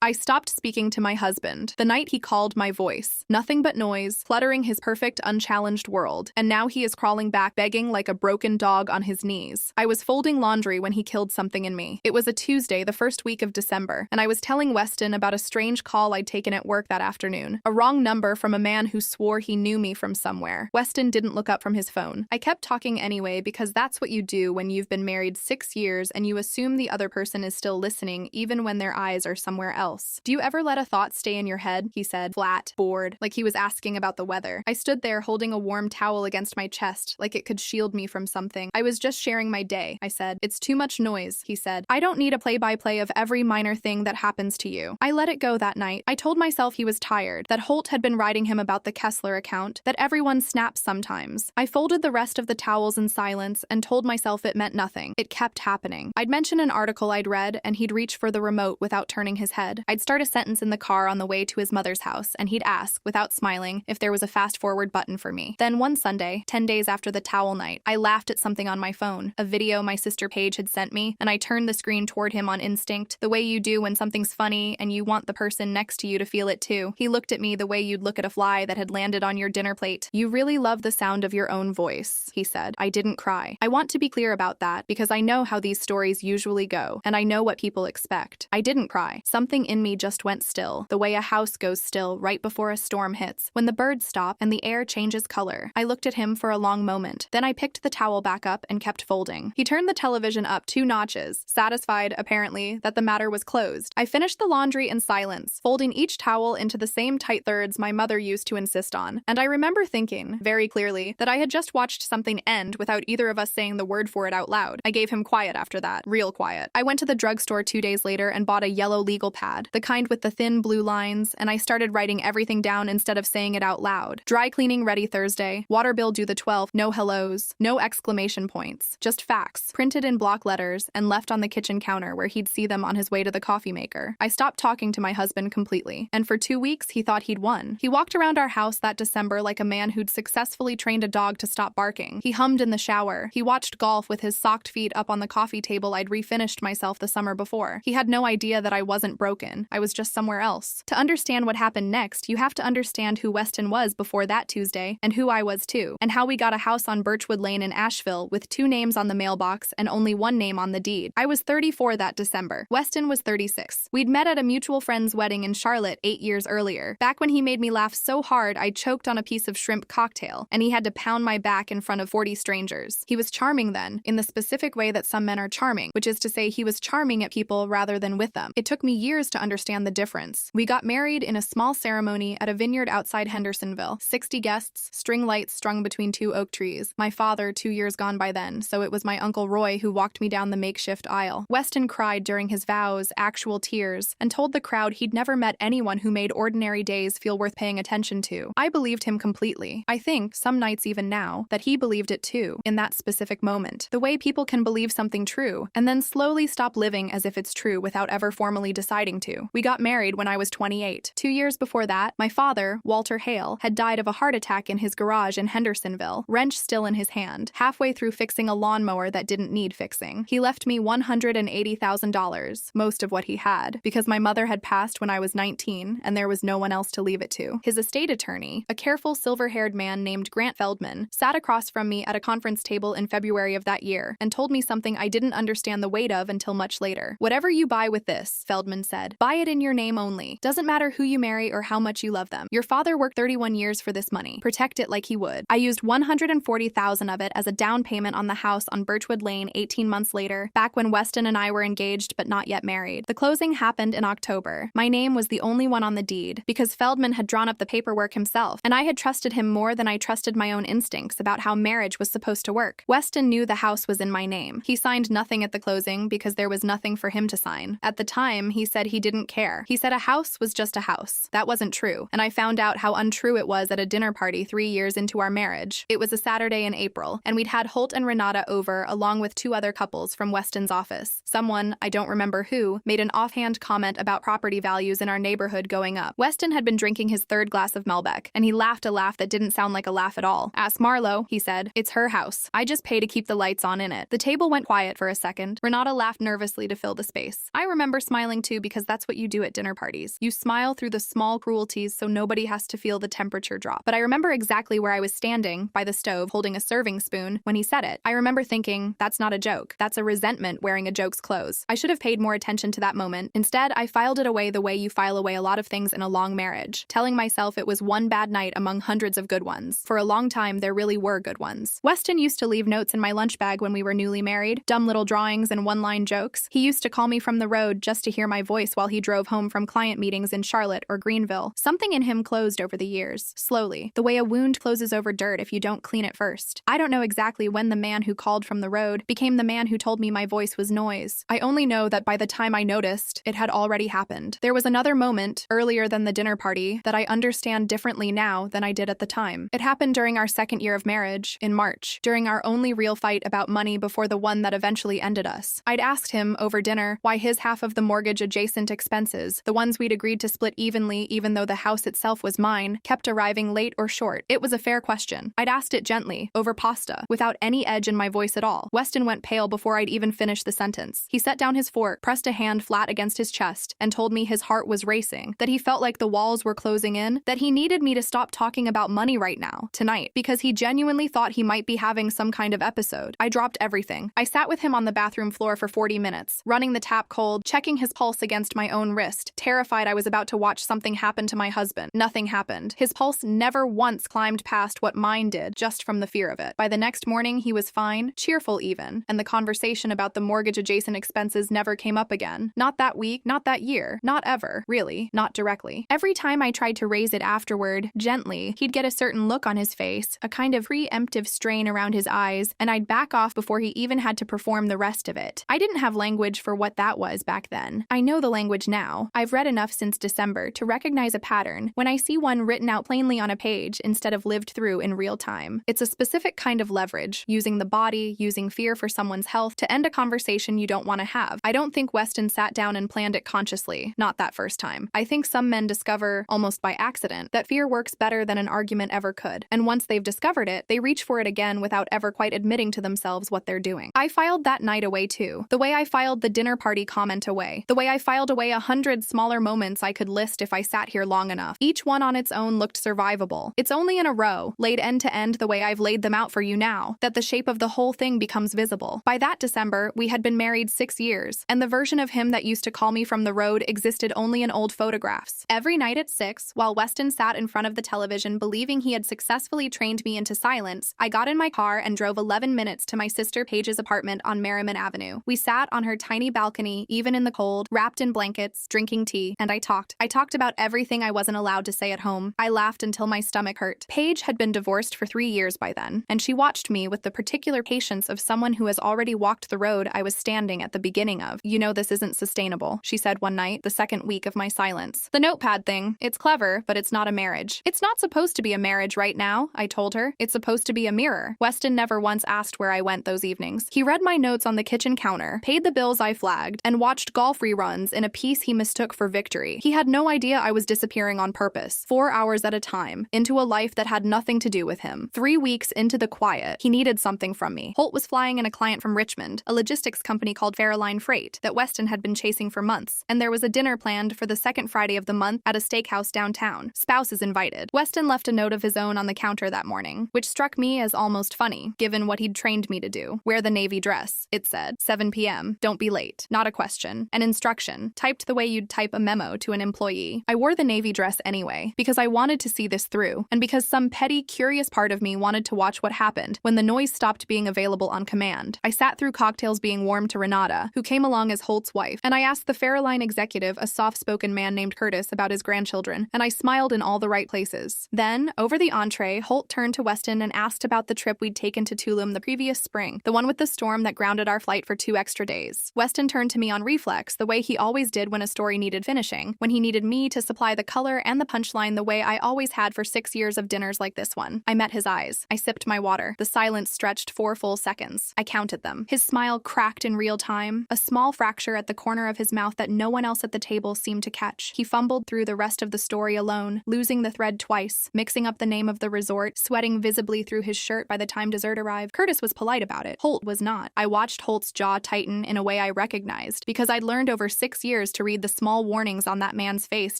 I stopped speaking to my husband the night he called my voice. Nothing but noise, cluttering his perfect, unchallenged world. And now he is crawling back, begging like a broken dog on his knees. I was folding laundry when he killed something in me. It was a Tuesday, the first week of December, and I was telling Weston about a strange call I'd taken at work that afternoon. A wrong number from a man who swore he knew me from somewhere. Weston didn't look up from his phone. I kept talking anyway because that's what you do when you've been married 6 years and you assume the other person is still listening even when their eyes are somewhere else. Do you ever let a thought stay in your head? He said, flat, bored, like he was asking about the weather. I stood there holding a warm towel against my chest, like it could shield me from something. I was just sharing my day, I said. It's too much noise, he said. I don't need a play-by-play of every minor thing that happens to you. I let it go that night. I told myself he was tired, that Holt had been writing him about the Kessler account, that everyone snaps sometimes. I folded the rest of the towels in silence and told myself it meant nothing. It kept happening. I'd mention an article I'd read and he'd reach for the remote without turning his head. I'd start a sentence in the car on the way to his mother's house and he'd ask, without smiling, if there was a fast-forward button for me. Then one Sunday, 10 days after the towel night, I laughed at something on my phone, a video my sister Paige had sent me, and I turned the screen toward him on instinct, the way you do when something's funny and you want the person next to you to feel it too. He looked at me the way you'd look at a fly that had landed on your dinner plate. You really love the sound of your own voice, he said. I didn't cry. I want to be clear about that because I know how these stories usually go, and I know what people expect. I didn't cry. Something in me just went still, the way a house goes still right before a storm hits, when the birds stop and the air changes color. I looked at him for a long moment. Then I picked the towel back up and kept folding. He turned the television up 2 notches, satisfied, apparently, that the matter was closed. I finished the laundry in silence, folding each towel into the same tight thirds my mother used to insist on. And I remember thinking, very clearly, that I had just watched something end without either of us saying the word for it out loud. I gave him quiet after that, real quiet. I went to the drugstore 2 days later and bought a yellow legal pad, the kind with the thin blue lines, and I started writing everything down instead of saying it out loud. Dry cleaning ready Thursday, water bill due the 12th, no hellos, no exclamation points, just facts, printed in block letters and left on the kitchen counter where he'd see them on his way to the coffee maker. I stopped talking to my husband completely, and for 2 weeks he thought he'd won. He walked around our house that December like a man who'd successfully trained a dog to stop barking. He hummed in the shower. He watched golf with his socked feet up on the coffee table I'd refinished myself the summer before. He had no idea that I wasn't broken. I was just somewhere else. To understand what happened next, you have to understand who Weston was before that Tuesday, and who I was too, and how we got a house on Birchwood Lane in Asheville with 2 names on the mailbox and only 1 name on the deed. I was 34 that December. Weston was 36. We'd met at a mutual friend's wedding in Charlotte 8 years earlier, back when he made me laugh so hard I choked on a piece of shrimp cocktail, and he had to pound my back in front of 40 strangers. He was charming then, in the specific way that some men are charming, which is to say he was charming at people rather than with them. It took me years to understand the difference. We got married in a small ceremony at a vineyard outside Hendersonville. 60 guests, string lights strung between 2 oak trees. My father, 2 years gone by then, so it was my Uncle Roy who walked me down the makeshift aisle. Weston cried during his vows, actual tears, and told the crowd he'd never met anyone who made ordinary days feel worth paying attention to. I believed him completely. I think, some nights even now, that he believed it too, in that specific moment. The way people can believe something true, and then slowly stop living as if it's true without ever formally deciding to. We got married when I was 28. 2 years before that, my father, Walter Hale, had died of a heart attack in his garage in Hendersonville, wrench still in his hand, halfway through fixing a lawnmower that didn't need fixing. He left me $180,000, most of what he had, because my mother had passed when I was 19 and there was no one else to leave it to. His estate attorney, a careful silver-haired man named Grant Feldman, sat across from me at a conference table in February of that year and told me something I didn't understand the weight of until much later. Whatever you buy with this, Feldman said, buy it in your name only. Doesn't matter who you marry or how much you love them. Your father worked 31 years for this money. Protect it like he would. I used $140,000 of it as a down payment on the house on Birchwood Lane 18 months later, back when Weston and I were engaged but not yet married. The closing happened in October. My name was the only one on the deed, because Feldman had drawn up the paperwork himself, and I had trusted him more than I trusted my own instincts about how marriage was supposed to work. Weston knew the house was in my name. He signed nothing at the closing because there was nothing for him to sign. At the time, he said he didn't care. He said a house was just a house. That wasn't true, and I found out how untrue it was at a dinner party 3 years into our marriage. It was a Saturday in April, and we'd had Holt and Renata over along with 2 other couples from Weston's office. Someone, I don't remember who, made an offhand comment about property values in our neighborhood going up. Weston had been drinking his 3rd glass of Melbeck, and he laughed a laugh that didn't sound like a laugh at all. Ask Marlo, he said. It's her house. I just pay to keep the lights on in it. The table went quiet for a second. Renata laughed nervously to fill the space. I remember smiling too because that's what you do at dinner parties. You smile through the small cruelties so nobody has to feel the temperature drop. But I remember exactly where I was standing by the stove holding a serving spoon when he said it. I remember thinking, that's not a joke. That's a resentment wearing a joke's clothes. I should have paid more attention to that moment. Instead, I filed it away the way you file away a lot of things in a long marriage, telling myself it was one bad night among hundreds of good ones. For a long time, there really were good ones. Weston used to leave notes in my lunch bag when we were newly married, dumb little drawings and one-line jokes. He used to call me from the road just to hear my voice while he drove home from client meetings in Charlotte or Greenville. Something in him closed over the years, slowly, the way a wound closes over dirt if you don't clean it first. I don't know exactly when the man who called from the road became the man who told me my voice was noise. I only know that by the time I noticed, it had already happened. There was another moment, earlier than the dinner party, that I understand differently now than I did at the time. It happened during our second year of marriage, in March, during our only real fight about money before the one that eventually ended us. I'd asked him, over dinner, why his half of the mortgage-adjacent expenses, the ones we'd agreed to split evenly even though the house itself was mine, kept arriving late or short. It was a fair question. I'd asked it gently, over pasta, without any edge in my voice at all. Weston went pale before I'd even finished the sentence. He set down his fork, pressed a hand flat against his chest, and told me his heart was racing, that he felt like the walls were closing in, that he needed me to stop talking about money right now, tonight, because he genuinely thought he might be having some kind of episode. I dropped everything. I sat with him on the bathroom floor for 40 minutes, running the tap cold, checking his pulse against my own wrist, terrified I was about to watch something happen to my husband. Nothing happened. His pulse never once climbed past what mine did, just from the fear of it. By the next morning, he was fine, cheerful even, and the conversation about the mortgage-adjacent expenses never came up again. Not that week, not that year, not ever, really, not directly. Every time I tried to raise it afterward, gently, he'd get a certain look on his face, a kind of preemptive strain around his eyes, and I'd back off before he even had to perform the rest of it. I didn't have language for what that was back then. I know the language now. I've read enough since December to recognize a pattern when I see one written out plainly on a page instead of lived through in real time. It's a specific kind of leverage, using the body, using fear for someone's health to end a conversation you don't want to have. I don't think Weston sat down and planned it consciously, not that first time. I think some men discover, almost by accident, that fear works better than an argument ever could, and once they've discovered it, they reach for it again without ever quite admitting to themselves what they're doing. I filed that night away too, the way I filed the dinner party comment away, the way I filed away 100 smaller moments I could list if I sat here long enough. Each one on its own looked survivable. It's only in a row, laid end to end the way I've laid them out for you now, that the shape of the whole thing becomes visible. By that December, we had been married 6 years, and the version of him that used to call me from the road existed only in old photographs. Every night at 6, while Weston sat in front of the television believing he had successfully trained me into silence, I got in my car and drove 11 minutes to my sister Paige's apartment on Merriman Avenue. We sat on her tiny balcony, even in the cold, wrapped in blankets, drinking tea, and I talked. I talked about everything I wasn't allowed to say at home. I laughed until my stomach hurt. Paige had been divorced for 3 years by then, and she watched me with the particular patience of someone who has already walked the road I was standing at the beginning of. You know this isn't sustainable, she said one night, the second week of my silence. The notepad thing, it's clever, but it's not a marriage. It's not supposed to be a marriage right now, I told her. It's supposed to be a mirror. Weston never once asked where I went those evenings. He read my notes on the kitchen counter, paid the bills I flagged, and watched golf reruns in a piece he mistook for victory. He had no idea I was disappearing on purpose, 4 hours at a time, into a life that had nothing to do with him. 3 weeks into the quiet, he needed something from me. Holt was flying in a client from Richmond, a logistics company called Fairline Freight, that Weston had been chasing for months, and there was a dinner planned for the second Friday of the month at a steakhouse downtown. Spouses invited. Weston left a note of his own on the counter that morning, which struck me as almost funny, given what he'd trained me to do. Wear the navy dress, it said. 7 p.m. Don't be late. Not a question. An instruction, typed the way you'd type a memo to an employee. I wore the navy dress anyway, because I wanted to see this through, and because some petty, curious part of me wanted to watch what happened when the noise stopped being available on command. I sat through cocktails being warmed to Renata, who came along as Holt's wife, and I asked the Fairline executive, a soft-spoken man named Curtis, about his grandchildren, and I smiled in all the right places. Then, over the entree, Holt turned to Weston and asked about the trip we'd taken to Tulum the previous spring, the one with the storm that grounded our flight for 2 extra days. Weston turned to me on reflex, the way he always did when a story needed finishing, when he needed me to supply the color and the punchline the way I always had for 6 years of dinners like this one. I met his eyes. I sipped my water. The silence stretched 4 full seconds. I counted them. His smile cracked in real time, a small fracture at the corner of his mouth that no one else at the table seemed to catch. He fumbled through the rest of the story alone, losing the thread twice, mixing up the name of the resort, sweating visibly through his shirt by the time dessert arrived. Curtis was polite about it. Holt was not. I watched Holt's jaw tighten in a way I recognized, because I'd learned over 6 years years to read the small warnings on that man's face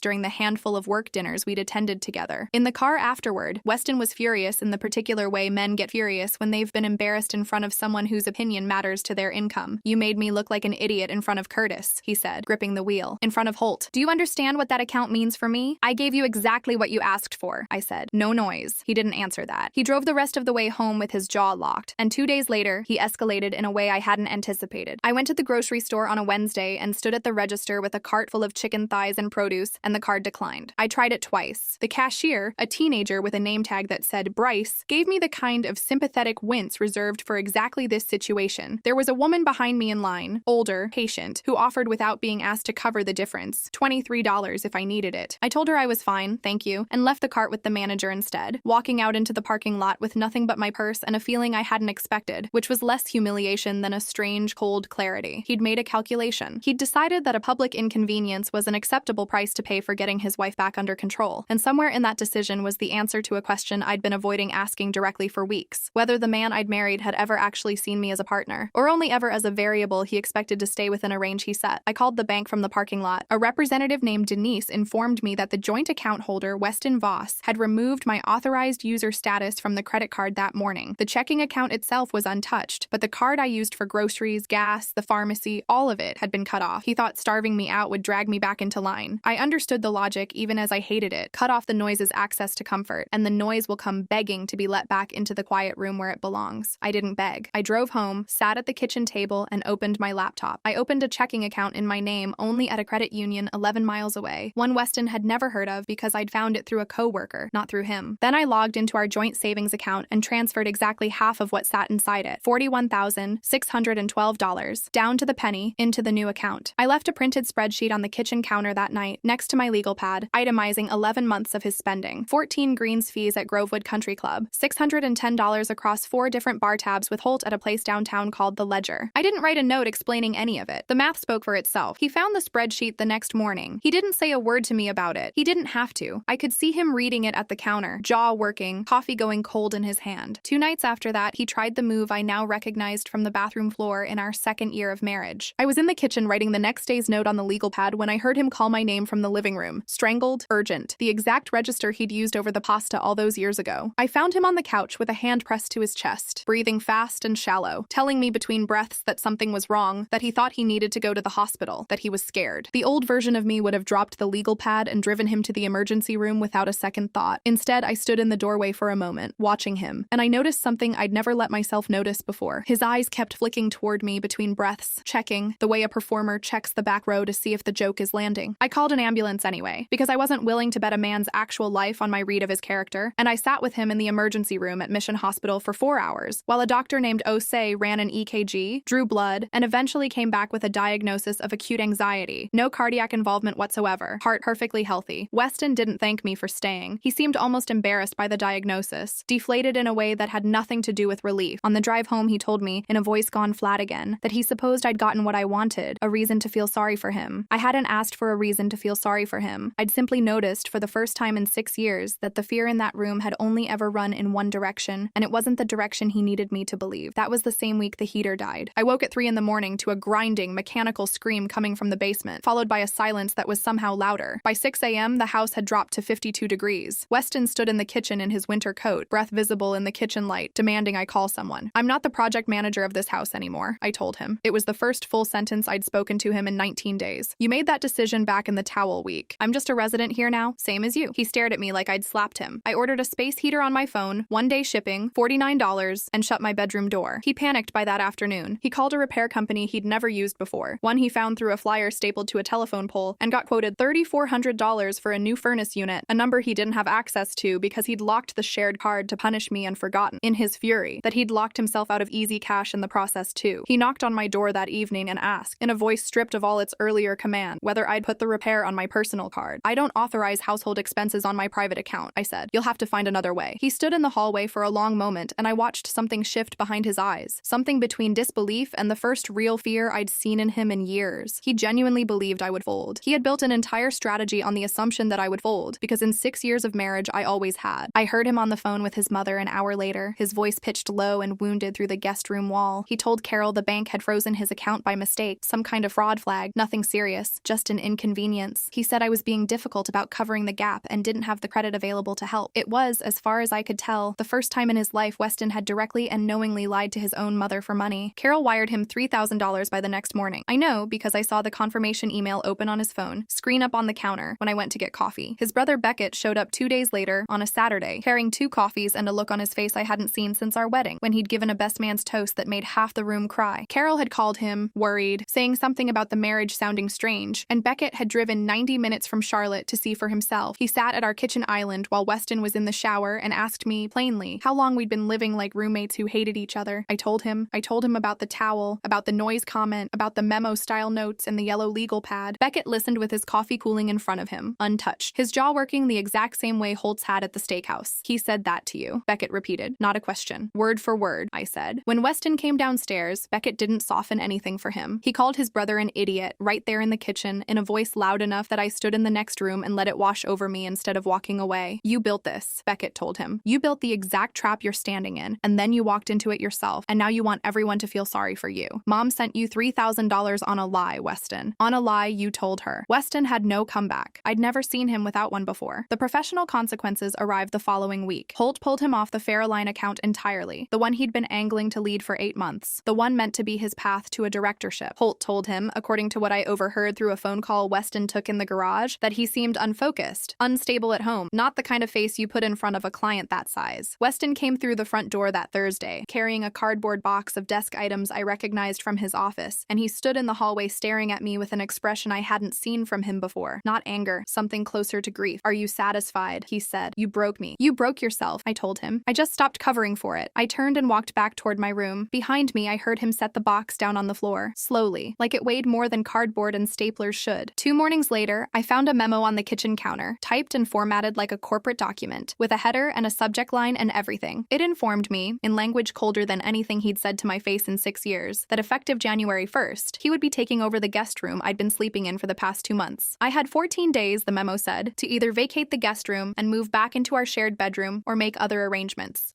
during the handful of work dinners we'd attended together. In the car afterward, Weston was furious in the particular way men get furious when they've been embarrassed in front of someone whose opinion matters to their income. "You made me look like an idiot in front of Curtis," he said, gripping the wheel. "In front of Holt. Do you understand what that account means for me? I gave you exactly what you asked for," I said. No noise. He didn't answer that. He drove the rest of the way home with his jaw locked, and 2 days later, he escalated in a way I hadn't anticipated. I went to the grocery store on a Wednesday and stood at the register with a cart full of chicken thighs and produce, and the card declined. I tried it twice. The cashier, a teenager with a name tag that said Bryce, gave me the kind of sympathetic wince reserved for exactly this situation. There was a woman behind me in line, older, patient, who offered without being asked to cover the difference, $23 if I needed it. I told her I was fine, thank you, and left the cart with the manager instead, walking out into the parking lot with nothing but my purse and a feeling I hadn't expected, which was less humiliation than a strange, cold clarity. He'd made a calculation. He'd decided that a public inconvenience was an acceptable price to pay for getting his wife back under control, and somewhere in that decision was the answer to a question I'd been avoiding asking directly for weeks: whether the man I'd married had ever actually seen me as a partner, or only ever as a variable he expected to stay within a range he set. I called the bank from the parking lot. A representative named Denise informed me that the joint account holder, Weston Voss, had removed my authorized user status from the credit card that morning. The checking account itself was untouched, but the card I used for groceries, gas, the pharmacy, all of it had been cut off. He thought starving me out would drag me back into line. I understood the logic even as I hated it. Cut off the noise's access to comfort, and the noise will come begging to be let back into the quiet room where it belongs. I didn't beg. I drove home, sat at the kitchen table, and opened my laptop. I opened a checking account in my name only at a credit union 11 miles away, one Weston had never heard of because I'd found it through a coworker, not through him. Then I logged into our joint savings account and transferred exactly half of what sat inside it, $41,612, down to the penny, into the new account. I left a printed spreadsheet on the kitchen counter that night, next to my legal pad, itemizing 11 months of his spending, 14 greens fees at Grovewood Country Club, $610 across 4 different bar tabs with Holt at a place downtown called The Ledger. I didn't write a note explaining any of it. The math spoke for itself. He found the spreadsheet the next morning. He didn't say a word to me about it. He didn't have to. I could see him reading it at the counter, jaw working, coffee going cold in his hand. 2 nights after that, he tried the move I now recognized from the bathroom floor in our 2nd year of marriage. I was in the kitchen writing the next day's note on the legal pad when I heard him call my name from the living room. Strangled, urgent. The exact register he'd used over the pasta all those years ago. I found him on the couch with a hand pressed to his chest, breathing fast and shallow, telling me between breaths that something was wrong, that he thought he needed to go to the hospital, that he was scared. The old version of me would have dropped the legal pad and driven him to the emergency room without a second thought. Instead, I stood in the doorway for a moment, watching him, and I noticed something I'd never let myself notice before. His eyes kept flicking toward me between breaths, checking, the way a performer checks the back row to see if the joke is landing. I called an ambulance anyway, because I wasn't willing to bet a man's actual life on my read of his character, and I sat with him in the emergency room at Mission Hospital for 4 hours, while a doctor named Osei ran an EKG, drew blood, and eventually came back with a diagnosis of acute anxiety. No cardiac involvement whatsoever. Heart perfectly healthy. Weston didn't thank me for staying. He seemed almost embarrassed by the diagnosis, deflated in a way that had nothing to do with relief. On the drive home, he told me, in a voice gone flat again, that he supposed I'd gotten what I wanted, a reason to feel sorry for him. I hadn't asked for a reason to feel sorry for him. I'd simply noticed, for the first time in 6 years, that the fear in that room had only ever run in one direction, and it wasn't the direction he needed me to believe. That was the same week the heater died. I woke at 3 in the morning to a grinding, mechanical scream coming from the basement, followed by a silence that was somehow louder. By 6 a.m., the house had dropped to 52 degrees. Weston stood in the kitchen in his winter coat, breath visible in the kitchen light, demanding I call someone. "I'm not the project manager of this house anymore," I told him. It was the first full sentence I'd spoken to him in 19 days. "You made that decision back in the towel week. I'm just a resident here now, same as you." He stared at me like I'd slapped him. I ordered a space heater on my phone, 1-day shipping, $49, and shut my bedroom door. He panicked by that afternoon. He called a repair company he'd never used before, one he found through a flyer stapled to a telephone pole, and got quoted $3,400 for a new furnace unit, a number he didn't have access to because he'd locked the shared card to punish me and forgotten, in his fury, that he'd locked himself out of easy cash in the process too. He knocked on my door that evening and asked, in a voice stripped of all its earlier command, whether I'd put the repair on my personal card. "I don't authorize household expenses on my private account," I said. "You'll have to find another way." He stood in the hallway for a long moment, and I watched something shift behind his eyes, something between disbelief and the first real fear I'd seen in him in years. He genuinely believed I would fold. He had built an entire strategy on the assumption that I would fold, because in 6 years of marriage I always had. I heard him on the phone with his mother an hour later, his voice pitched low and wounded through the guest room wall. He told Carol the bank had frozen his account by mistake, some kind of fraud flag, nothing nothing serious, just an inconvenience. He said I was being difficult about covering the gap and didn't have the credit available to help. It was, as far as I could tell, the first time in his life Weston had directly and knowingly lied to his own mother for money. Carol wired him $3,000 by the next morning. I know because I saw the confirmation email open on his phone, screen up on the counter, when I went to get coffee. His brother Beckett showed up 2 days later, on a Saturday, carrying 2 coffees and a look on his face I hadn't seen since our wedding, when he'd given a best man's toast that made half the room cry. Carol had called him, worried, saying something about the marriage sounding strange, and Beckett had driven 90 minutes from Charlotte to see for himself. He sat at our kitchen island while Weston was in the shower and asked me, plainly, how long we'd been living like roommates who hated each other. I told him about the towel, about the noise comment, about the memo-style notes and the yellow legal pad. Beckett listened with his coffee cooling in front of him, untouched, his jaw working the exact same way Holtz had at the steakhouse. He said that to you, Beckett repeated, not a question. Word for word, I said. When Weston came downstairs, Beckett didn't soften anything for him. He called his brother an idiot right there in the kitchen in a voice loud enough that I stood in the next room and let it wash over me instead of walking away. You built this, Beckett told him. You built the exact trap you're standing in, and then you walked into it yourself, and now you want everyone to feel sorry for you. Mom sent you $3,000 on a lie, Weston. On a lie you told her. Weston had no comeback. I'd never seen him without one before. The professional consequences arrived the following week. Holt pulled him off the Fairline account entirely, the one he'd been angling to lead for 8 months, the one meant to be his path to a directorship. Holt told him, according to what I overheard through a phone call Weston took in the garage, that he seemed unfocused, unstable at home, not the kind of face you put in front of a client that size. Weston came through the front door that Thursday, carrying a cardboard box of desk items I recognized from his office, and he stood in the hallway staring at me with an expression I hadn't seen from him before. Not anger, something closer to grief. Are you satisfied? He said. You broke me. You broke yourself, I told him. I just stopped covering for it. I turned and walked back toward my room. Behind me, I heard him set the box down on the floor, slowly, like it weighed more than cardboard and staplers should. 2 mornings later, I found a memo on the kitchen counter, typed and formatted like a corporate document, with a header and a subject line and everything. It informed me, in language colder than anything he'd said to my face in 6 years, that effective January 1st, he would be taking over the guest room I'd been sleeping in for the past 2 months. I had 14 days, the memo said, to either vacate the guest room and move back into our shared bedroom or make other arrangements.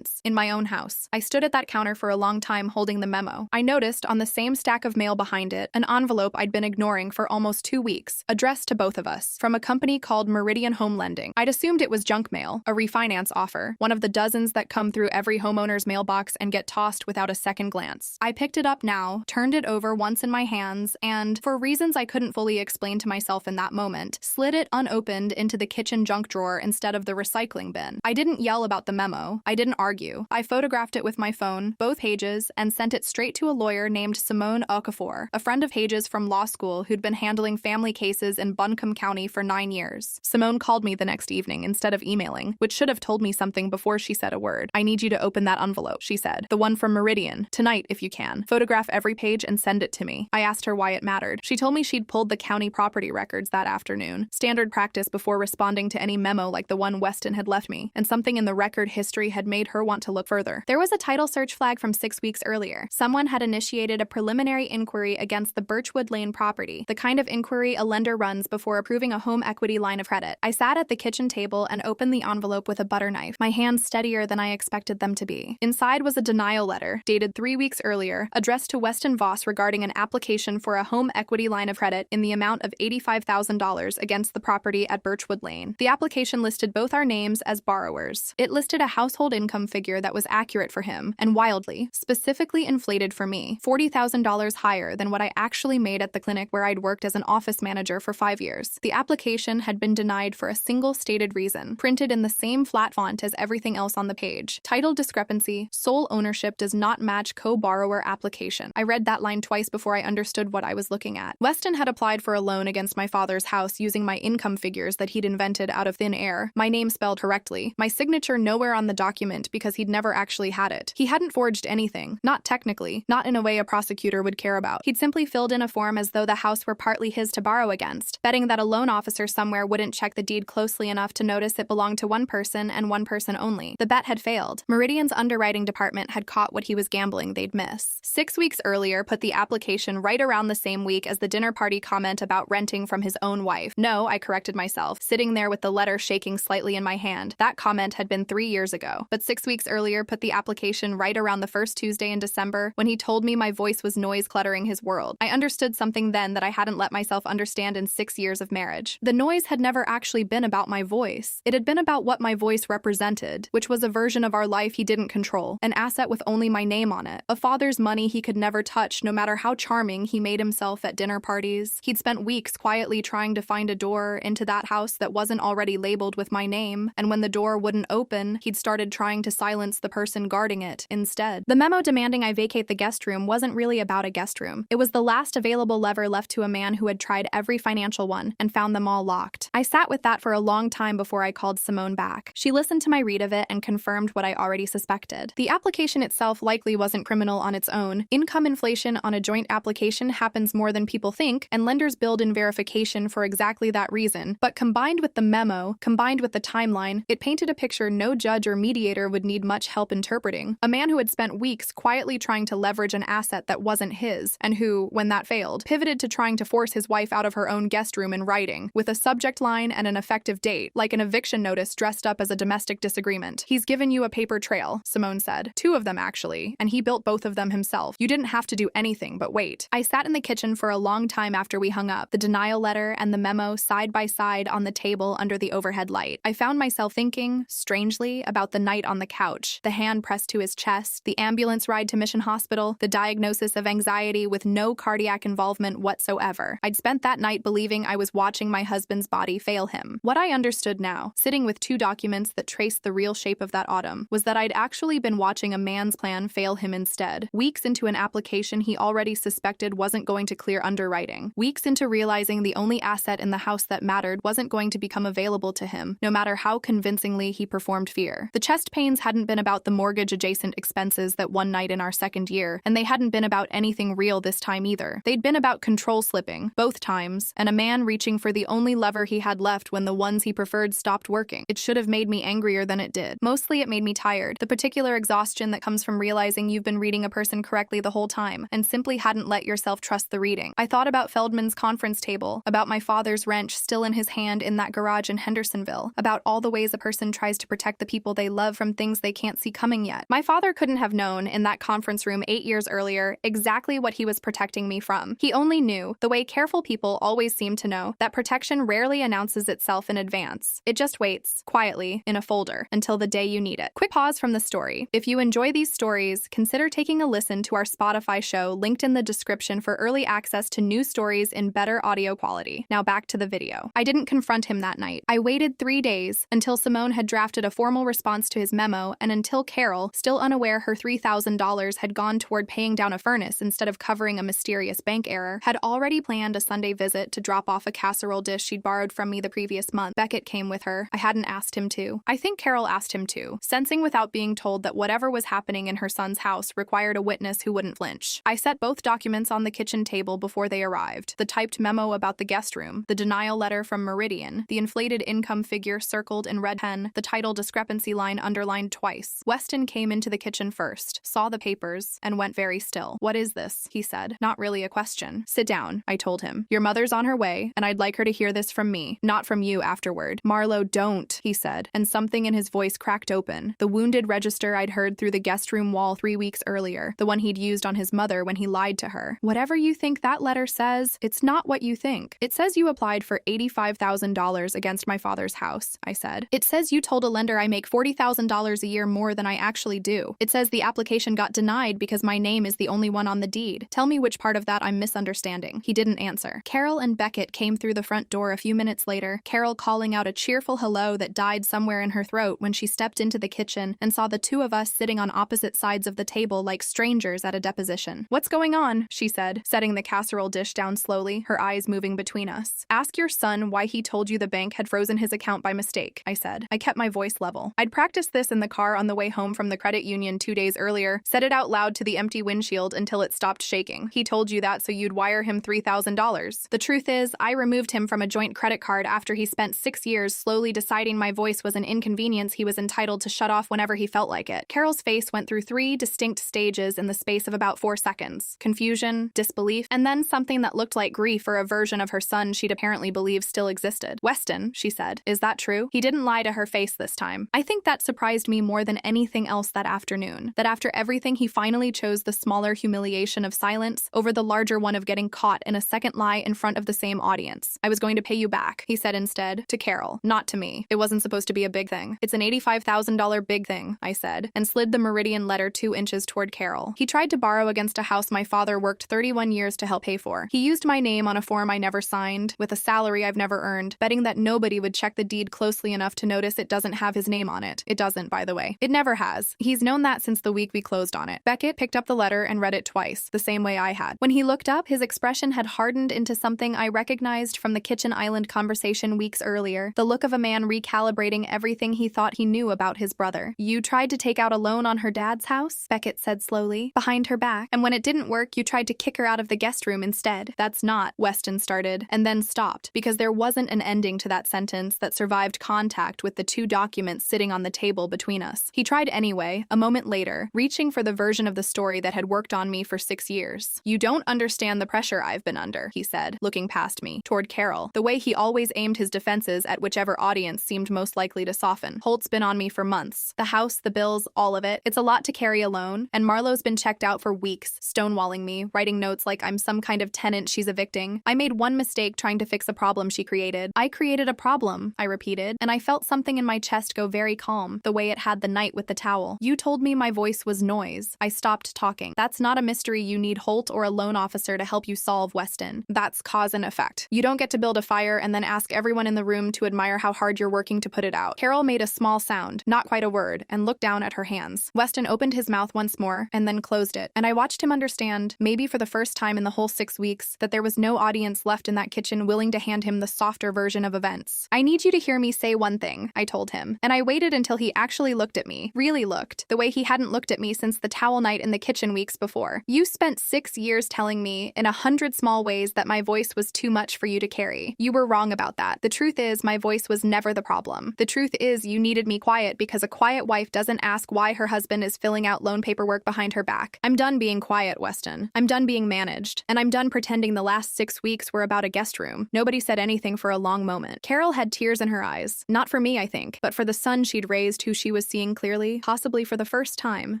In my own house. I stood at that counter for a long time holding the memo. I noticed, on the same stack of mail behind it, an envelope I'd been ignoring for almost 2 weeks, addressed to both of us, from a company called Meridian Home Lending. I'd assumed it was junk mail, a refinance offer, one of the dozens that come through every homeowner's mailbox and get tossed without a second glance. I picked it up now, turned it over once in my hands, and, for reasons I couldn't fully explain to myself in that moment, slid it unopened into the kitchen junk drawer instead of the recycling bin. I didn't yell about the memo. I didn't argue. I photographed it with my phone, both pages, and sent it straight to a lawyer named Simone Okafor, a friend of Hage's from law school who'd been handling family cases in Buncombe County for 9 years. Simone called me the next evening instead of emailing, which should have told me something before she said a word. I need you to open that envelope, she said. The one from Meridian. Tonight, if you can. Photograph every page and send it to me. I asked her why it mattered. She told me she'd pulled the county property records that afternoon, standard practice before responding to any memo like the one Weston had left me, and something in the record history had made her want to look further. There was a title search flag from 6 weeks earlier. Someone had initiated a preliminary inquiry against the Birchwood Lane property, the kind of inquiry a lender runs before approving a home equity line of credit. I sat at the kitchen table and opened the envelope with a butter knife, my hands steadier than I expected them to be. Inside was a denial letter, dated 3 weeks earlier, addressed to Weston Voss regarding an application for a home equity line of credit in the amount of $85,000 against the property at Birchwood Lane. The application listed both our names as borrowers. It listed a household income figure that was accurate for him, and wildly, specifically inflated for me, $40,000 higher than what I actually made at the clinic where I'd worked as an office manager for 5 years. The application had been denied for a single stated reason, printed in the same flat font as everything else on the page. Title discrepancy, sole ownership does not match co-borrower application. I read that line twice before I understood what I was looking at. Weston had applied for a loan against my father's house using my income figures that he'd invented out of thin air, my name spelled correctly, my signature nowhere on the document because he'd never actually had it. He hadn't forged anything, not technically, not in a way a prosecutor would care about. He'd simply filled in a form as though the house were partly his to borrow against, betting that a loan officer somewhere wouldn't check the deed closely enough to notice it belonged to one person and one person only. The bet had failed. Meridian's underwriting department had caught what he was gambling they'd miss. 6 weeks earlier put the application right around the same week as the dinner party comment about renting from his own wife. No, I corrected myself, sitting there with the letter shaking slightly in my hand. That comment had been 3 years ago, but 6 weeks earlier put the application right around the first Tuesday in December when he told me my voice was noise cluttering his world. I understood understood something then that I hadn't let myself understand in 6 years of marriage. The noise had never actually been about my voice. It had been about what my voice represented, which was a version of our life he didn't control, an asset with only my name on it, a father's money he could never touch no matter how charming he made himself at dinner parties. He'd spent weeks quietly trying to find a door into that house that wasn't already labeled with my name, and when the door wouldn't open, he'd started trying to silence the person guarding it instead. The memo demanding I vacate the guest room wasn't really about a guest room. It was the last available lever left to a man who had tried every financial one and found them all locked. I sat with that for a long time before I called Simone back. She listened to my read of it and confirmed what I already suspected. The application itself likely wasn't criminal on its own. Income inflation on a joint application happens more than people think, and lenders build in verification for exactly that reason. But combined with the memo, combined with the timeline, it painted a picture no judge or mediator would need much help interpreting. A man who had spent weeks quietly trying to leverage an asset that wasn't his, and who, when that failed, pivoted to trying to force his wife out of her own guest room in writing, with a subject line and an effective date, like an eviction notice dressed up as a domestic disagreement. He's given you a paper trail, Simone said. 2 of them, actually, and he built both of them himself. You didn't have to do anything but wait. I sat in the kitchen for a long time after we hung up, the denial letter and the memo side by side on the table under the overhead light. I found myself thinking, strangely, about the night on the couch, the hand pressed to his chest, the ambulance ride to Mission Hospital, the diagnosis of anxiety with no cardiac involvement whatsoever. I'd spent that night believing I was watching my husband's body fail him. What I understood now, sitting with 2 documents that traced the real shape of that autumn, was that I'd actually been watching a man's plan fail him instead. Weeks into an application he already suspected wasn't going to clear underwriting. Weeks into realizing the only asset in the house that mattered wasn't going to become available to him, no matter how convincingly he performed fear. The chest pains hadn't been about the mortgage-adjacent expenses that one night in our 2nd year, and they hadn't been about anything real this time either. They'd been about control slipping, both times, and a man reaching for the only lever he had left when the ones he preferred stopped working. It should have made me angrier than it did. Mostly it made me tired, the particular exhaustion that comes from realizing you've been reading a person correctly the whole time, and simply hadn't let yourself trust the reading. I thought about Feldman's conference table, about my father's wrench still in his hand in that garage in Hendersonville, about all the ways a person tries to protect the people they love from things they can't see coming yet. My father couldn't have known, in that conference room 8 years earlier, exactly what he was protecting me from. He only knew, the way careful people always seem to know, that protection rarely announces itself in advance. It just waits, quietly, in a folder, until the day you need it. Quick pause from the story. If you enjoy these stories, consider taking a listen to our Spotify show linked in the description for early access to new stories in better audio quality. Now back to the video. I didn't confront him that night. I waited 3 days, until Simone had drafted a formal response to his memo, and until Carol, still unaware her $3,000 had gone toward paying down a furnace instead of covering a mysterious bank error, had already planned a Sunday visit to drop off a casserole dish she'd borrowed from me the previous month. Beckett came with her. I hadn't asked him to. I think Carol asked him to, sensing without being told that whatever was happening in her son's house required a witness who wouldn't flinch. I set both documents on the kitchen table before they arrived. The typed memo about the guest room, the denial letter from Meridian, the inflated income figure circled in red pen, the title discrepancy line underlined twice. Weston came into the kitchen first, saw the papers, and went very still. "What is this?" he said. "Not really a question." "Sit down," I told him. "Your mother's on her way, and I'd like her to hear this from me, not from you afterward." "Marlo, don't," he said, and something in his voice cracked open. The wounded register I'd heard through the guest room wall 3 weeks earlier, the one he'd used on his mother when he lied to her. "Whatever you think that letter says, it's not what you think. It says you applied for $85,000 against my father's house," I said. "It says you told a lender I make $40,000 a year more than I actually do. It says the application got denied because my name is the only one on the deed. Tell me which part of that I'm misunderstanding." He didn't answer. Carol and Beckett came through the front door a few minutes later, Carol calling out a cheerful hello that died somewhere in her throat when she stepped into the kitchen and saw the 2 of us sitting on opposite sides of the table like strangers at a deposition. "What's going on?" she said, setting the casserole dish down slowly, her eyes moving between us. "Ask your son why he told you the bank had frozen his account by mistake," I said. I kept my voice level. I'd practiced this in the car on the way home from the credit union 2 days earlier, said it out loud to the empty windshield until it stopped shaking. "He told you that so you'd wire him $3,000. The truth is, I removed him from a joint credit card after he spent 6 years slowly deciding my voice was an inconvenience he was entitled to shut off whenever he felt like it." Carol's face went through 3 distinct stages in the space of about 4 seconds. Confusion, disbelief, and then something that looked like grief for a version of her son she'd apparently believed still existed. "Weston," she said, "is that true?" He didn't lie to her face this time. I think that surprised me more than anything else that afternoon, that after everything he finally chose the smaller humiliation of silence over the larger one of getting caught in a second lie in front of the same audience. I was going to pay you back, he said instead, to Carol, not to me. It wasn't supposed to be a big thing. It's an $85,000 big thing, I said, and slid the Meridian letter 2 inches toward Carol. He tried to borrow against a house my father worked 31 years to help pay for. He used my name on a form I never signed, with a salary I've never earned, betting that nobody would check the deed closely enough to notice it doesn't have his name on it. It doesn't, by the way. It never has. He's known that since the week we closed on it. Beckett picked up the letter and read it twice, the same way I had. When he looked up, his expression had hardened into something I recognized from the kitchen island conversation weeks earlier, the look of a man recalibrating everything he thought he knew about his brother. You tried to take out a loan on her dad's house? Beckett said slowly, behind her back, and when it didn't work, you tried to kick her out of the guest room instead. That's not, Weston started, and then stopped, because there wasn't an ending to that sentence that survived contact with the 2 documents sitting on the table between us. He tried anyway, a moment later, reaching for the version of the story that had worked on me for 6 years. You don't understand the pressure I've been under, he said, looking past me, toward Carol, the way he always aimed his defenses at whichever audience seemed most likely to soften. Holt's been on me for months. The house, the bills, all of it. It's a lot to carry alone, and Marlowe's been checked out for weeks, stonewalling me, writing notes like I'm some kind of tenant she's evicting. I made one mistake trying to fix a problem she created. I created a problem, I repeated, and I felt something in my chest go very calm, the way it had the night with the towel. You told me my voice was noise. I stopped talking. That's not a mystery you need Holt or a loan officer to help you solve, Weston. That's cause and effect. You don't get to build a fire and then ask everyone in the room to admire how hard you're working to put it out. Carol made a small sound, not quite a word, and looked down at her hands. Weston opened his mouth once more and then closed it, and I watched him understand, maybe for the first time in the whole 6 weeks, that there was no audience left in that kitchen willing to hand him the softer version of events. I need you to hear me say one thing, I told him, and I waited until he actually looked at me, really looked, the way he hadn't looked at me since the towel night in the kitchen weeks before. You spent 6 years telling me, in 100 small ways, that my voice was too much for you to carry. You were wrong about that. The truth is, my voice was never the problem. The truth is, you needed me quiet because a quiet wife doesn't ask why her husband is filling out loan paperwork behind her back. I'm done being quiet, Weston. I'm done being managed. And I'm done pretending the last 6 weeks were about a guest room. Nobody said anything for a long moment. Carol had tears in her eyes. Not for me, I think, but for the son she'd raised who she was seeing clearly, possibly for the first time,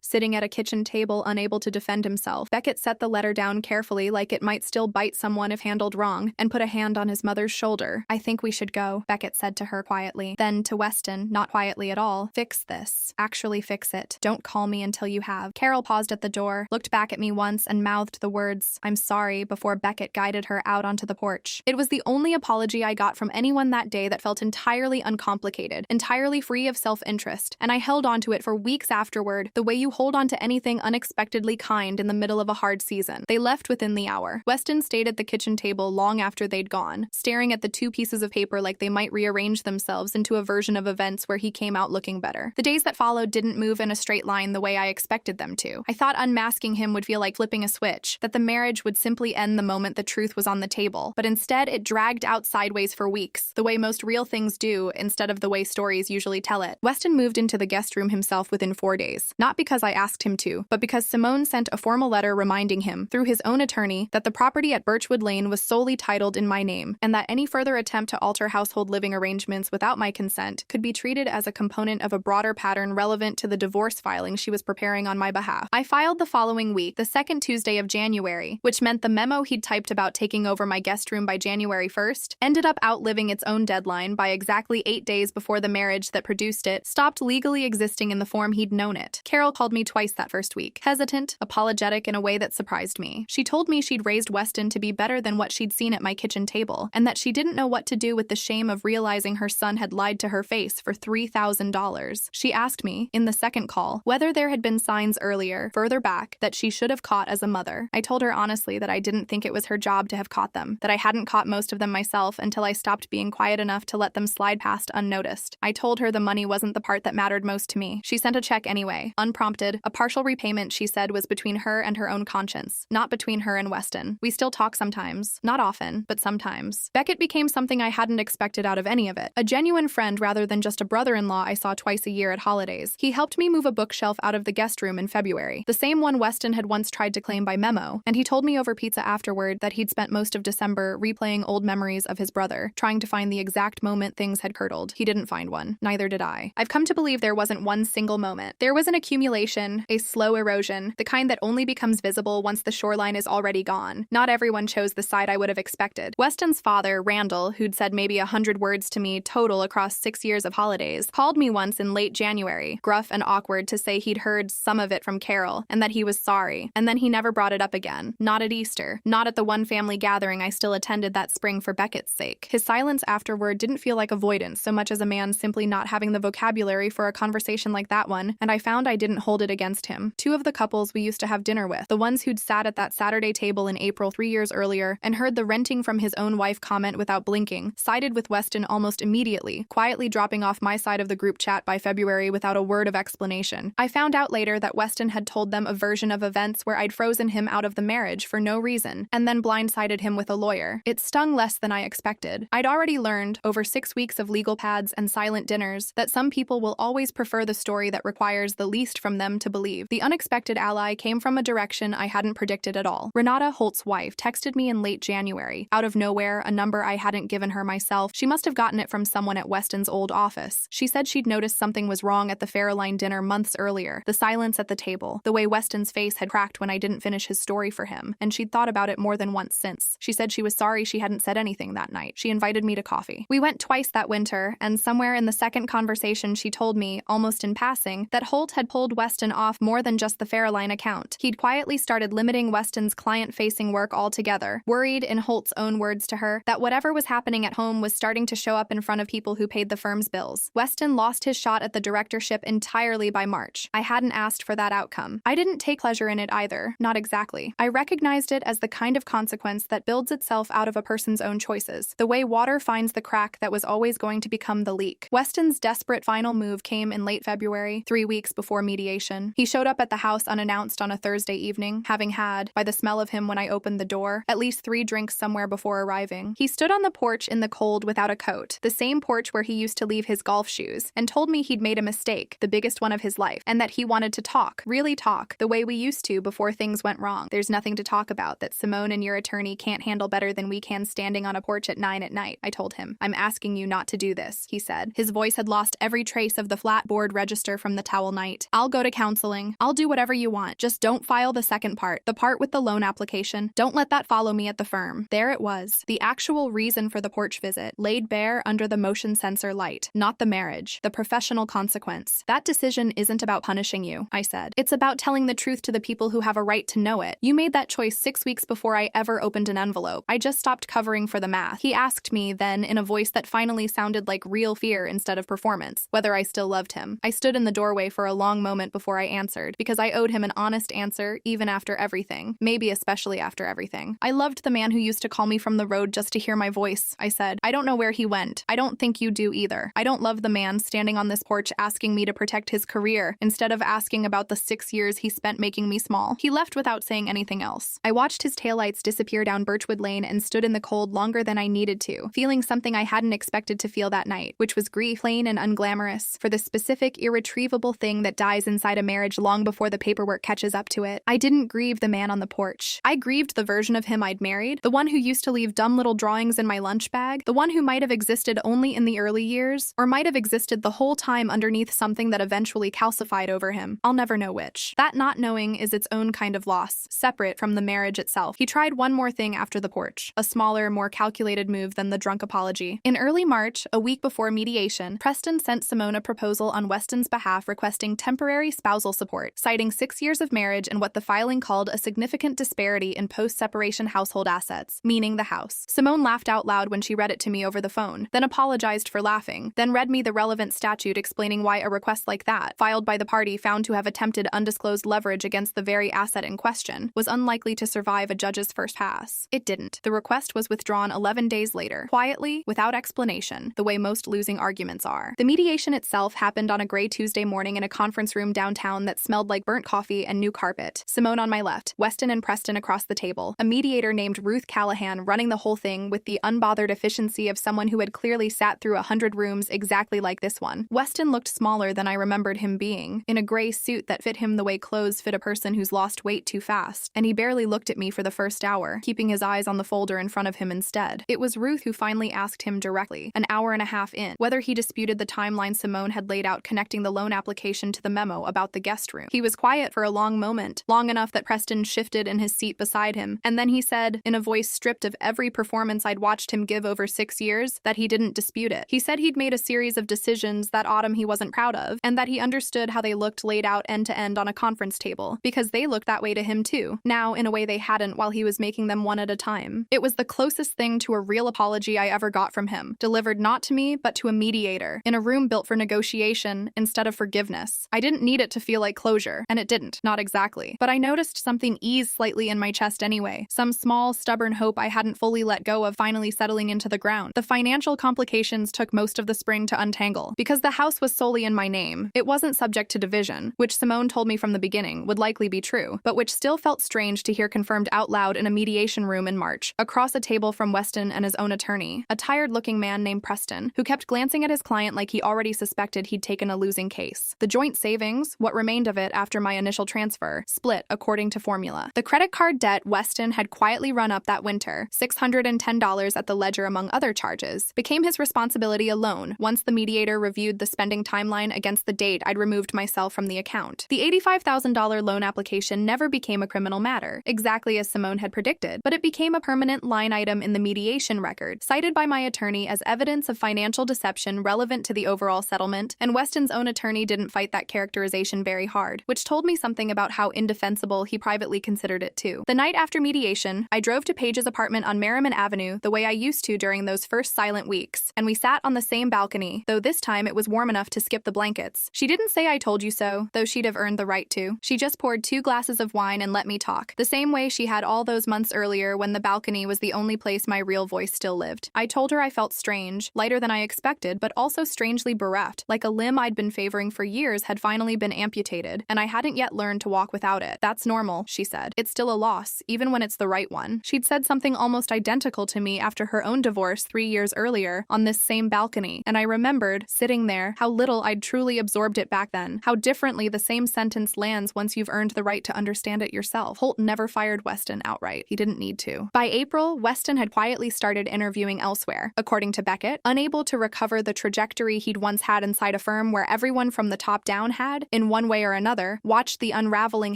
sitting at a kitchen table unable to defend himself. Beckett set the letter down carefully like it might still bite someone if handled wrong, and put a hand on his mother's shoulder. I think we should go, Beckett said to her quietly. Then to Weston, not quietly at all, fix this. Actually fix it. Don't call me until you have. Carol paused at the door, looked back at me once, and mouthed the words, I'm sorry, before Beckett guided her out onto the porch. It was the only apology I got from anyone that day that felt entirely uncomplicated, entirely free of self-interest, and I held onto it for weeks afterward, the way you hold on to anything unexpectedly kind in the middle of a hard season. They left within the hour. Weston stayed at the kitchen table long after they'd gone, staring at the 2 pieces of paper like they might rearrange themselves into a version of events where he came out looking better. The days that followed didn't move in a straight line the way I expected them to. I thought unmasking him would feel like flipping a switch, that the marriage would simply end the moment the truth was on the table, but instead it dragged out sideways for weeks, the way most real things do instead of the way stories usually tell it. Weston moved into the guest room himself within 4 days, not because I asked him to, but because Simone sent a formal letter reminding him, through his own attorney, that the property at Birchwood Lane was solely titled in my name, and that any further attempt to alter household living arrangements without my consent could be treated as a component of a broader pattern relevant to the divorce filing she was preparing on my behalf. I filed the following week, the second Tuesday of January, which meant the memo he'd typed about taking over my guest room by January 1st ended up outliving its own deadline by exactly 8 days before the marriage that produced it stopped legally existing in the form he'd known it. Carol called me twice that first week, hesitant, apologetic in a way that surprised me. She told me she'd raised Weston to be better than what she'd seen at my kitchen table, and that she didn't know what to do with the shame of realizing her son had lied to her face for $3,000. She asked me, in the second call, whether there had been signs earlier, further back, that she should have caught as a mother. I told her honestly that I didn't think it was her job to have caught them, that I hadn't caught most of them myself until I stopped being quiet enough to let them slide past unnoticed. I told her the money wasn't the part that mattered most to me. She sent a check anyway, unprompted. A partial repayment, she said, was between her and her own conscience, not between her and Weston. We still talk sometimes. Not often, but sometimes. Beckett became something I hadn't expected out of any of it. A genuine friend rather than just a brother-in-law I saw twice a year at holidays. He helped me move a bookshelf out of the guest room in February, the same one Weston had once tried to claim by memo, and he told me over pizza afterward that he'd spent most of December replaying old memories of his brother, trying to find the exact moment things had curdled. He didn't find one. Neither did I. I've come to believe there wasn't one single moment. There was an accumulation, a slow erosion, the kind that only becomes visible once the shoreline is is already gone. Not everyone chose the side I would have expected. Weston's father, Randall, who'd said maybe 100 words to me total across 6 years of holidays, called me once in late January, gruff and awkward, to say he'd heard some of it from Carol and that he was sorry, and then he never brought it up again. Not at Easter. Not at the one family gathering I still attended that spring for Beckett's sake. His silence afterward didn't feel like avoidance so much as a man simply not having the vocabulary for a conversation like that one, and I found I didn't hold it against him. Two of the couples we used to have dinner with, the ones who'd sat at that Saturday table in April 3 years earlier and heard the renting from his own wife comment without blinking, sided with Weston almost immediately, quietly dropping off my side of the group chat by February without a word of explanation. I found out later that Weston had told them a version of events where I'd frozen him out of the marriage for no reason, and then blindsided him with a lawyer. It stung less than I expected. I'd already learned, over 6 weeks of legal pads and silent dinners, that some people will always prefer the story that requires the least from them to believe. The unexpected ally came from a direction I hadn't predicted at all. Renata, Holt's wife, texted me in late January. Out of nowhere, a number I hadn't given her myself. She must have gotten it from someone at Weston's old office. She said she'd noticed something was wrong at the Fairline dinner months earlier. The silence at the table, the way Weston's face had cracked when I didn't finish his story for him, and she'd thought about it more than once since. She said she was sorry she hadn't said anything that night. She invited me to coffee. We went twice that winter, and somewhere in the second conversation she told me, almost in passing, that Holt had pulled Weston off more than just the Fairline account. He'd quietly started limiting Weston's client-facing work altogether, worried, in Holt's own words to her, that whatever was happening at home was starting to show up in front of people who paid the firm's bills. Weston lost his shot at the directorship entirely by March. I hadn't asked for that outcome. I didn't take pleasure in it either, not exactly. I recognized it as the kind of consequence that builds itself out of a person's own choices, the way water finds the crack that was always going to become the leak. Weston's desperate final move came in late February, 3 weeks before mediation. He showed up at the house unannounced on a Thursday evening, having had, by the smell of him when I opened the door, at least 3 drinks somewhere before arriving. He stood on the porch in the cold without a coat, the same porch where he used to leave his golf shoes, and told me he'd made a mistake, the biggest one of his life, and that he wanted to talk, really talk, the way we used to before things went wrong. There's nothing to talk about that Simone and your attorney can't handle better than we can standing on a porch at 9 at night, I told him. I'm asking you not to do this, he said. His voice had lost every trace of the flat board register from the towel night. I'll go to counseling. I'll do whatever you want. Just don't file the second part, the part with the loan application. Don't let that follow me at the firm. There it was, the actual reason for the porch visit, laid bare under the motion sensor light. Not the marriage, the professional consequence. That decision isn't about punishing you, I said. It's about telling the truth to the people who have a right to know it. You made that choice 6 weeks before I ever opened an envelope. I just stopped covering for the math. He asked me then, in a voice that finally sounded like real fear instead of performance, whether I still loved him. I stood in the doorway for a long moment before I answered, because I owed him an honest answer, even after everything. Maybe especially after everything. I loved the man who used to call me from the road just to hear my voice, I said. I don't know where he went. I don't think you do either. I don't love the man standing on this porch asking me to protect his career, instead of asking about the 6 years he spent making me small. He left without saying anything else. I watched his taillights disappear down Birchwood Lane and stood in the cold longer than I needed to, feeling something I hadn't expected to feel that night, which was grief, plain and unglamorous, for the specific, irretrievable thing that dies inside a marriage long before the paperwork catches up to it. I didn't grieve the man on the porch. I grieved the version of him I'd married, the one who used to leave dumb little drawings in my lunch bag, the one who might have existed only in the early years, or might have existed the whole time underneath something that eventually calcified over him. I'll never know which. That not knowing is its own kind of loss, separate from the marriage itself. He tried one more thing after the porch, a smaller, more calculated move than the drunk apology. In early March, a week before mediation, Preston sent Simone a proposal on Weston's behalf requesting temporary spousal support, citing 6 years of marriage and what the filing called a significant disparity in post-separation household assets, meaning the house. Simone laughed out loud when she read it to me over the phone, then apologized for laughing, then read me the relevant statute explaining why a request like that, filed by the party found to have attempted undisclosed leverage against the very asset in question, was unlikely to survive a judge's first pass. It didn't. The request was withdrawn 11 days later, quietly, without explanation, the way most losing arguments are. The mediation itself happened on a gray Tuesday morning in a conference room downtown that smelled like burnt coffee and new carpet. Simone on my left, Weston and Preston across the table, a mediator named Ruth Callahan running the whole thing with the unbothered efficiency of someone who had clearly sat through 100 rooms exactly like this one. Weston looked smaller than I remembered him being, in a gray suit that fit him the way clothes fit a person who's lost weight too fast, and he barely looked at me for the first hour, keeping his eyes on the folder in front of him instead. It was Ruth who finally asked him directly, an hour and a half in, whether he disputed the timeline Simone had laid out connecting the loan application to the memo about the guest room. He was quiet for a long moment, long enough that Preston shifted in his seat beside him, and then he said, in a voice stripped of every performance I'd watched him give over 6 years, that he didn't dispute it. He said he'd made a series of decisions that autumn he wasn't proud of, and that he understood how they looked laid out end to end on a conference table, because they looked that way to him too, now in a way they hadn't while he was making them one at a time. It was the closest thing to a real apology I ever got from him, delivered not to me, but to a mediator, in a room built for negotiation instead of forgiveness. I didn't need it to feel like closure, and it didn't, not exactly. But I noticed something ease slightly in my chest anyway, some small, stubborn hope I hadn't fully let go of finally settling into the ground. The financial complications took most of the spring to untangle. Because the house was solely in my name, it wasn't subject to division, which Simone told me from the beginning would likely be true, but which still felt strange to hear confirmed out loud in a mediation room in March, across a table from Weston and his own attorney, a tired-looking man named Preston, who kept glancing at his client like he already suspected he'd taken a losing case. The joint savings, what remained of it after my initial transfer, split according to formula. The credit card debt Weston had quietly run up that winter, $610 at the ledger among other charges, became his responsibility alone once the mediator reviewed the spending timeline against the date I'd removed myself from the account. The $85,000 loan application never became a criminal matter, exactly as Simone had predicted, but it became a permanent line item in the mediation record, cited by my attorney as evidence of financial deception relevant to the overall settlement, and Weston's own attorney didn't fight that characterization very hard, which told me something about how indefensible he privately considered it too. The night after mediation, I drove to Paige's apartment on Merriman Avenue the way I used to during those first silent weeks, and we sat on the same balcony, though this time it was warm enough to skip the blankets. She didn't say I told you so, though she'd have earned the right to. She just poured 2 glasses of wine and let me talk, the same way she had all those months earlier when the balcony was the only place my real voice still lived. I told her I felt strange, lighter than I expected, but also strangely bereft, like a limb I'd been favoring for years had finally been amputated, and I hadn't yet learned to walk without it. That's normal, she said. It's still a loss, even when it's the right one. She'd said something almost identical to me after her own divorce 3 years earlier on this same balcony, and I remembered, sitting there, how little I'd truly absorbed it back then, how differently the same sentence lands once you've earned the right to understand it yourself. Holt never fired Weston outright. He didn't need to. By April, Weston had quietly started interviewing elsewhere. According to Beckett, unable to recover the trajectory he'd once had inside a firm where everyone from the top down had, in one way or another, watched the unraveling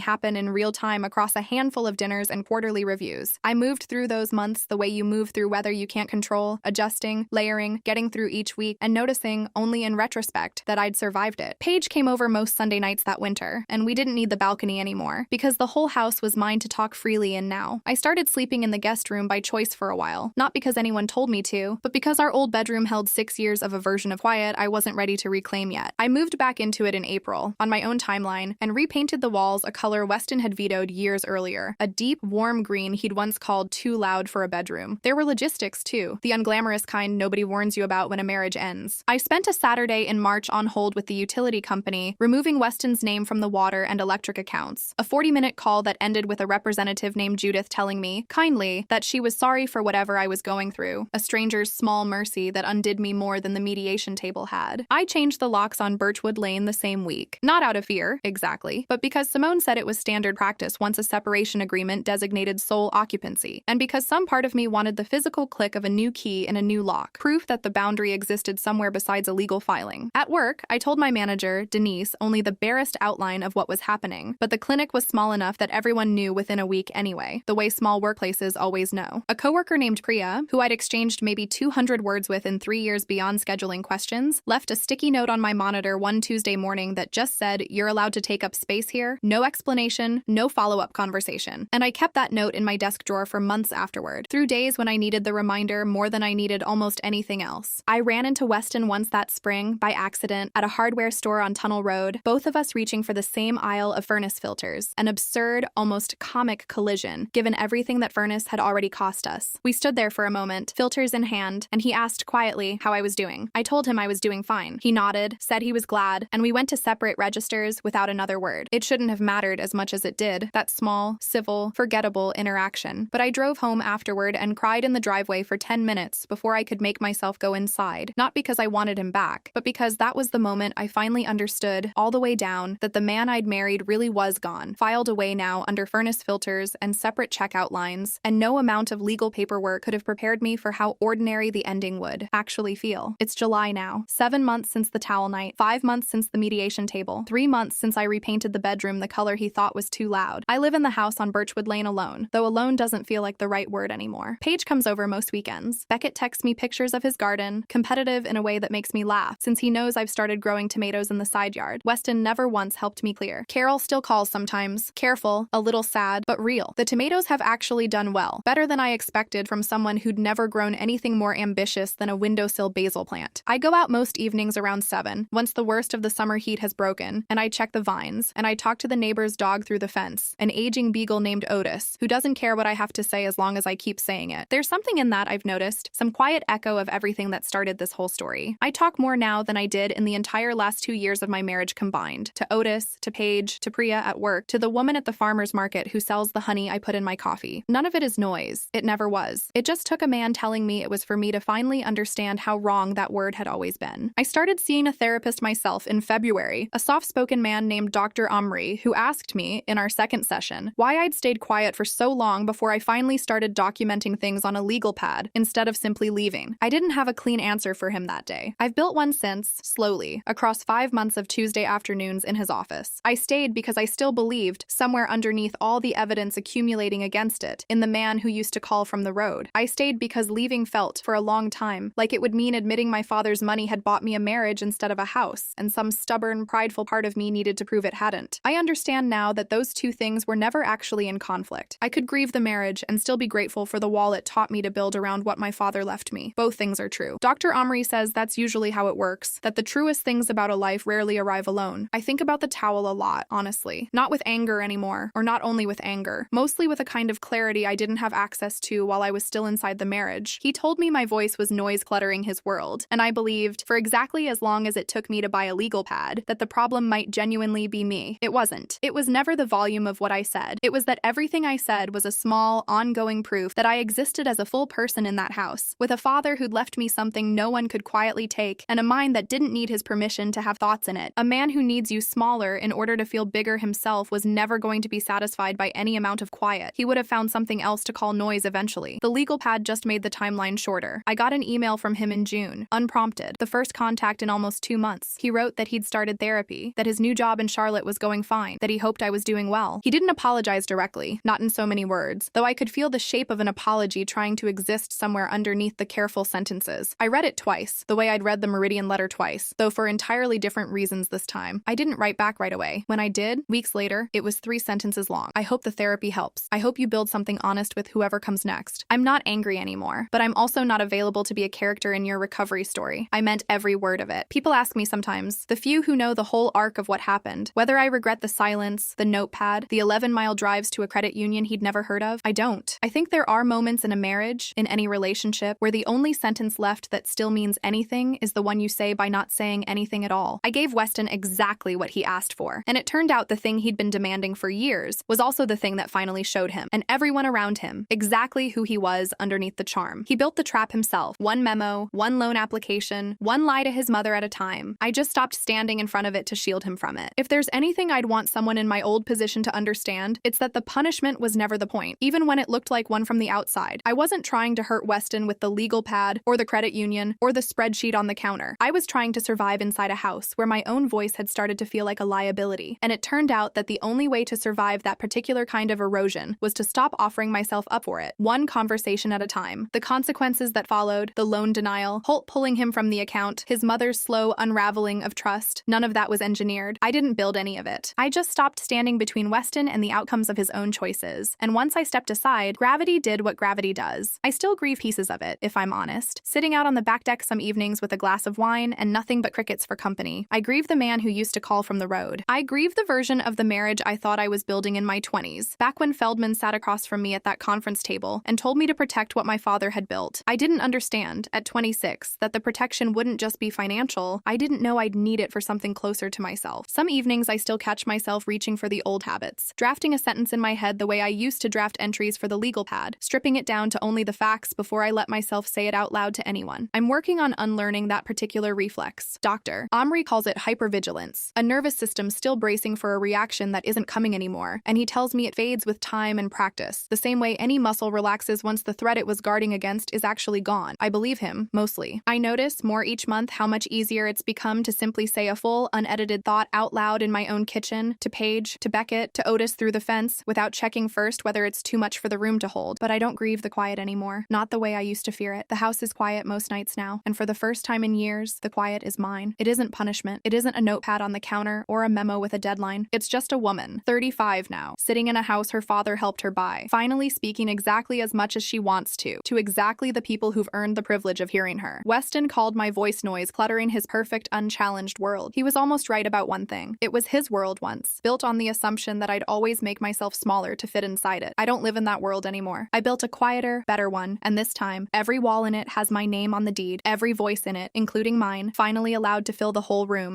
happen in real time across a handful of dinners and quarterly reviews. I moved through those months the way you move through weather you can't control, adjusting, layering, getting through each week, and noticing, only in retrospect, that I'd survived it. Paige came over most Sunday nights that winter, and we didn't need the balcony anymore, because the whole house was mine to talk freely in now. I started sleeping in the guest room by choice for a while, not because anyone told me to, but because our old bedroom held 6 years of a version of quiet I wasn't ready to reclaim yet. I moved back into it in April, on my own timeline, and repainted the walls a color Weston had vetoed years earlier, a deep, warm green he'd once called too loud for a bedroom. There were logistics, too, the unglamorous kind nobody warns you about when a marriage ends. I spent a Saturday in March on hold with the utility company, removing Weston's name from the water and electric accounts. A 40-minute call that ended with a representative named Judith telling me, kindly, that she was sorry for whatever I was going through, a stranger's small mercy that undid me more than the mediation table had. I changed the locks on Birchwood Lane the same week. Not out of fear, exactly, but because Simone said it was standard practice once a separation agreement designated sole occupancy, and because some part of me wanted the physical click of a new key in a new lock, proof that the boundary existed somewhere besides a legal filing. At work, I told my manager, Denise, only the barest outline of what was happening, but the clinic was small enough that everyone knew within a week anyway, the way small workplaces always know. A coworker named Priya, who I'd exchanged maybe 200 words with in 3 years beyond scheduling questions, left a sticky note on my monitor one Tuesday morning that just said, "You're allowed to take up space here, no explanation, no follow-up conversation." And I kept that note in my desk drawer for months afterward, through days when I needed the reminder more than I needed almost anything else. I ran into Weston once that spring, by accident, at a hardware store on Tunnel Road, both of us reaching for the same aisle of furnace filters, an absurd, almost comic collision, given everything that furnace had already cost us. We stood there for a moment, filters in hand, and he asked quietly how I was doing. I told him I was doing fine. He nodded, said he was glad, and we went to separate registers without another word. It shouldn't have mattered as much as it did, that small, civil, forgettable interaction. But I drove home afterward and cried in the driveway for 10 minutes before I could make myself go inside, not because I wanted him back, but because that was the moment I finally understood, all the way down, that the man I'd married really was gone, filed away now under furnace filters and separate checkout lines, and no amount of legal paperwork could have prepared me for how ordinary the ending would actually feel. It's July now, 7 months since the towel night, 5 months since the mediation table, 3 months since I repainted the bedroom the color he thought was too loud. I live in the house house on Birchwood Lane alone, though alone doesn't feel like the right word anymore. Paige comes over most weekends. Beckett texts me pictures of his garden, competitive in a way that makes me laugh, since he knows I've started growing tomatoes in the side yard. Weston never once helped me clear. Carol still calls sometimes. Careful, a little sad, but real. The tomatoes have actually done well, better than I expected from someone who'd never grown anything more ambitious than a windowsill basil plant. I go out most evenings around 7, once the worst of the summer heat has broken, and I check the vines, and I talk to the neighbor's dog through the fence, an aging beagle named Otis, who doesn't care what I have to say as long as I keep saying it. There's something in that I've noticed, some quiet echo of everything that started this whole story. I talk more now than I did in the entire last 2 years of my marriage combined. To Otis, to Paige, to Priya at work, to the woman at the farmer's market who sells the honey I put in my coffee. None of it is noise. It never was. It just took a man telling me it was for me to finally understand how wrong that word had always been. I started seeing a therapist myself in February, a soft-spoken man named Dr. Omri, who asked me, in our second session, why I'd stayed quiet for so long before I finally started documenting things on a legal pad instead of simply leaving. I didn't have a clean answer for him that day. I've built one since, slowly, across 5 months of Tuesday afternoons in his office. I stayed because I still believed, somewhere underneath all the evidence accumulating against it, in the man who used to call from the road. I stayed because leaving felt, for a long time, like it would mean admitting my father's money had bought me a marriage instead of a house, and some stubborn, prideful part of me needed to prove it hadn't. I understand now that those two things were never actually in conflict. I could grieve the marriage and still be grateful for the wall it taught me to build around what my father left me. Both things are true. Dr. Omri says that's usually how it works, that the truest things about a life rarely arrive alone. I think about the towel a lot, honestly. Not with anger anymore, or not only with anger, mostly with a kind of clarity I didn't have access to while I was still inside the marriage. He told me my voice was noise cluttering his world, and I believed, for exactly as long as it took me to buy a legal pad, that the problem might genuinely be me. It wasn't. It was never the volume of what I said. It was that everything I said was a small, ongoing proof that I existed as a full person in that house, with a father who'd left me something no one could quietly take, and a mind that didn't need his permission to have thoughts in it. A man who needs you smaller in order to feel bigger himself was never going to be satisfied by any amount of quiet. He would have found something else to call noise eventually. The legal pad just made the timeline shorter. I got an email from him in June, unprompted, the first contact in almost 2 months. He wrote that he'd started therapy, that his new job in Charlotte was going fine, that he hoped I was doing well. He didn't apologize directly, not in so many words, though I could feel the shape of an apology trying to exist somewhere underneath the careful sentences. I read it twice, the way I'd read the Meridian letter twice, though for entirely different reasons this time. I didn't write back right away. When I did, weeks later, it was 3 sentences long. I hope the therapy helps. I hope you build something honest with whoever comes next. I'm not angry anymore, but I'm also not available to be a character in your recovery story. I meant every word of it. People ask me sometimes, the few who know the whole arc of what happened, whether I regret the silence, the notepad, the 11-mile drives to a credit union he'd never heard of. I don't. I think there are moments in a marriage, in any relationship, where the only sentence left that still means anything is the one you say by not saying anything at all. I gave Weston exactly what he asked for, and it turned out the thing he'd been demanding for years was also the thing that finally showed him, and everyone around him, exactly who he was underneath the charm. He built the trap himself. One memo, one loan application, one lie to his mother at a time. I just stopped standing in front of it to shield him from it. If there's anything I'd want someone in my old position to understand, it's that the punishment was never the point, even when it looked like one from the outside. I wasn't trying to hurt Weston with the legal pad, or the credit union, or the spreadsheet on the counter. I was trying to survive inside a house where my own voice had started to feel like a liability, and it turned out that the only way to survive that particular kind of erosion was to stop offering myself up for it, one conversation at a time. The consequences that followed, the loan denial, Holt pulling him from the account, his mother's slow unraveling of trust, none of that was engineered. I didn't build any of it. I just stopped standing between Weston and the outcomes of his own choices, and once I stepped aside, gravity did what gravity does. I still grieve pieces of it, if I'm honest. Sitting out on the back deck some evenings with a glass of wine and nothing but crickets for company. I grieve the man who used to call from the road. I grieve the version of the marriage I thought I was building in my 20s, back when Feldman sat across from me at that conference table and told me to protect what my father had built. I didn't understand, at 26, that the protection wouldn't just be financial. I didn't know I'd need it for something closer to myself. Some evenings I still catch myself reaching for the old habits, drafting a sentence in my head the way I used to draft entries for the legal pad, stripping it down to only the facts before I let myself say it out loud to anyone. I'm working on unlearning that particular reflex. Dr. Omri calls it hypervigilance, a nervous system still bracing for a reaction that isn't coming anymore, and he tells me it fades with time and practice, the same way any muscle relaxes once the threat it was guarding against is actually gone. I believe him, mostly. I notice more each month how much easier it's become to simply say a full, unedited thought out loud in my own kitchen, to Paige, to Beckett, to Otis through the fence, sense without checking first whether it's too much for the room to hold, but I don't grieve the quiet anymore. Not the way I used to fear it. The house is quiet most nights now, and for the first time in years, the quiet is mine. It isn't punishment. It isn't a notepad on the counter or a memo with a deadline. It's just a woman, 35 now, sitting in a house her father helped her buy, finally speaking exactly as much as she wants to exactly the people who've earned the privilege of hearing her. Weston called my voice noise cluttering his perfect, unchallenged world. He was almost right about one thing. It was his world once, built on the assumption that I'd always make myself smaller to fit inside it. I don't live in that world anymore. I built a quieter, better one, and this time, every wall in it has my name on the deed, every voice in it, including mine, finally allowed to fill the whole room.